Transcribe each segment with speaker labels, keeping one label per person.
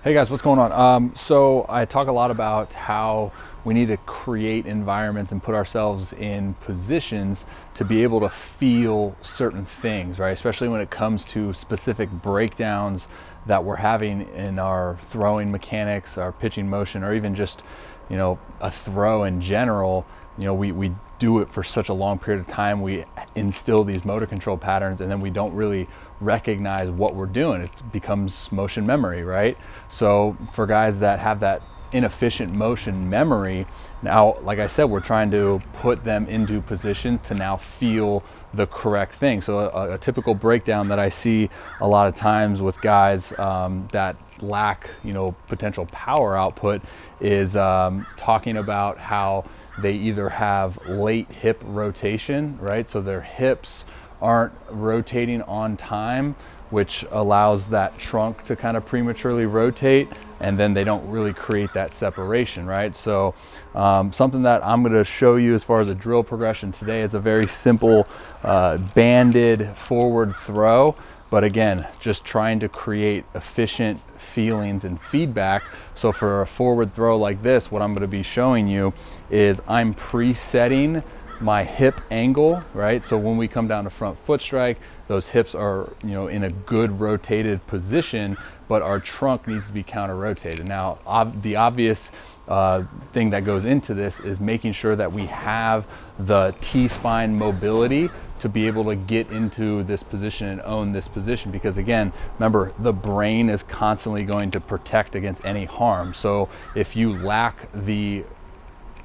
Speaker 1: Hey guys, what's going on? So I talk a lot about how we need to create environments and put ourselves in positions to be able to feel certain things, right? Especially when it comes to specific breakdowns that we're having in our throwing mechanics, our pitching motion, or even just, a throw in general. We do it for such a long period of time. We instill these motor control patterns and then we don't really recognize what we're doing. It becomes motion memory, right? So for guys that have that inefficient motion memory, now, like I said, we're trying to put them into positions to now feel the correct thing. So a typical breakdown that I see a lot of times with guys that lack, potential power output is talking about how they either have late hip rotation, right? So their hips aren't rotating on time, which allows that trunk to kind of prematurely rotate, and then they don't really create that separation, right? So something that I'm going to show you as far as a drill progression today is a very simple banded forward throw, but again, just trying to create efficient feelings and feedback. So for a forward throw like this, what I'm going to be showing you is I'm presetting my hip angle, right? So when we come down to front foot strike, those hips are, in a good rotated position, but our trunk needs to be counter rotated. Now, the obvious thing that goes into this is making sure that we have the T-spine mobility to be able to get into this position and own this position, because again, remember, the brain is constantly going to protect against any harm. So if you lack the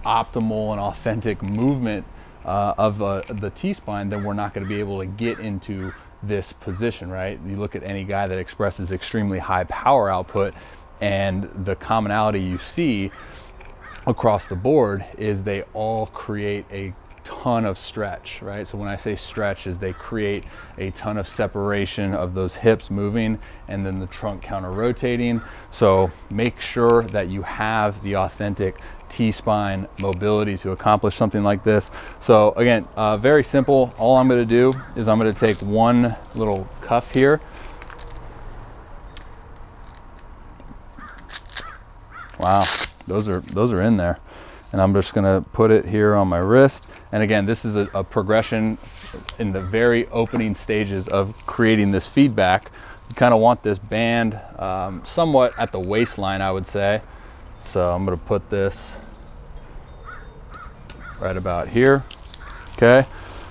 Speaker 1: optimal and authentic movement of the T-spine, then we're not going to be able to get into this position, right? You look at any guy that expresses extremely high power output, and the commonality you see across the board is they all create a ton of stretch, right? So when I say stretch, is they create a ton of separation of those hips moving and then the trunk counter rotating. So make sure that you have the authentic T-spine mobility to accomplish something like this. So again, very simple. All I'm going to do is I'm going to take one little cuff here. Wow, those are in there. And I'm just going to put it here on my wrist. And again, this is a progression in the very opening stages of creating this feedback. You kind of want this band somewhat at the waistline, I would say. So I'm going to put this right about here. Okay.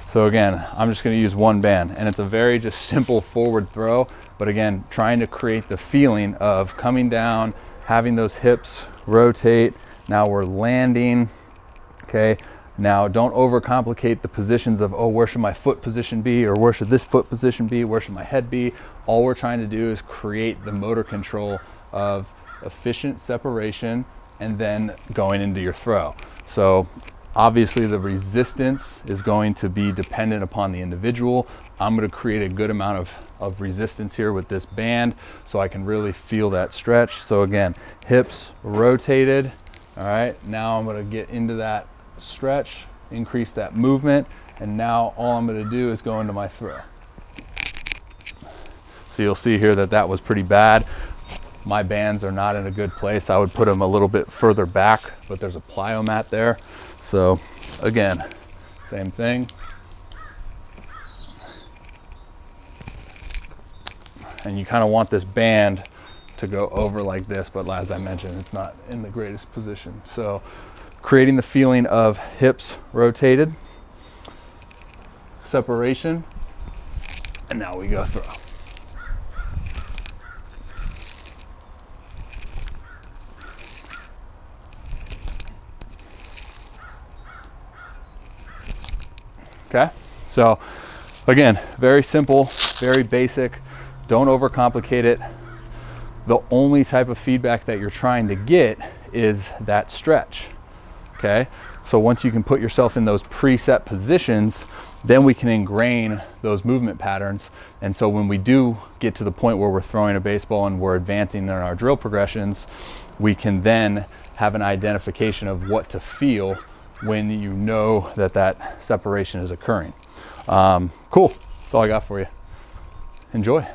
Speaker 1: So again, I'm just going to use one band, and it's a very just simple forward throw. But again, trying to create the feeling of coming down, having those hips rotate. Now we're landing. Okay. Now don't overcomplicate the positions of, oh, where should my foot position be? Or where should this foot position be? Where should my head be? All we're trying to do is create the motor control of efficient separation and then going into your throw. So obviously the resistance is going to be dependent upon the individual. I'm going to create a good amount of resistance here with this band so I can really feel that stretch. So again, hips rotated. All right, now I'm going to get into that stretch, increase that movement, and now all I'm going to do is go into my throw. So you'll see here that was pretty bad. My bands are not in a good place. I would put them a little bit further back, but there's a plyomat there. So again, same thing. And you kind of want this band to go over like this, but as I mentioned, it's not in the greatest position. So creating the feeling of hips rotated, separation, and now we go throw. Okay, so again, very simple, very basic. Don't overcomplicate it. The only type of feedback that you're trying to get is that stretch. Okay, so once you can put yourself in those preset positions, then we can ingrain those movement patterns. And so when we do get to the point where we're throwing a baseball and we're advancing in our drill progressions, we can then have an identification of what to feel when you know that separation is occurring. Cool, that's all I got for you. Enjoy.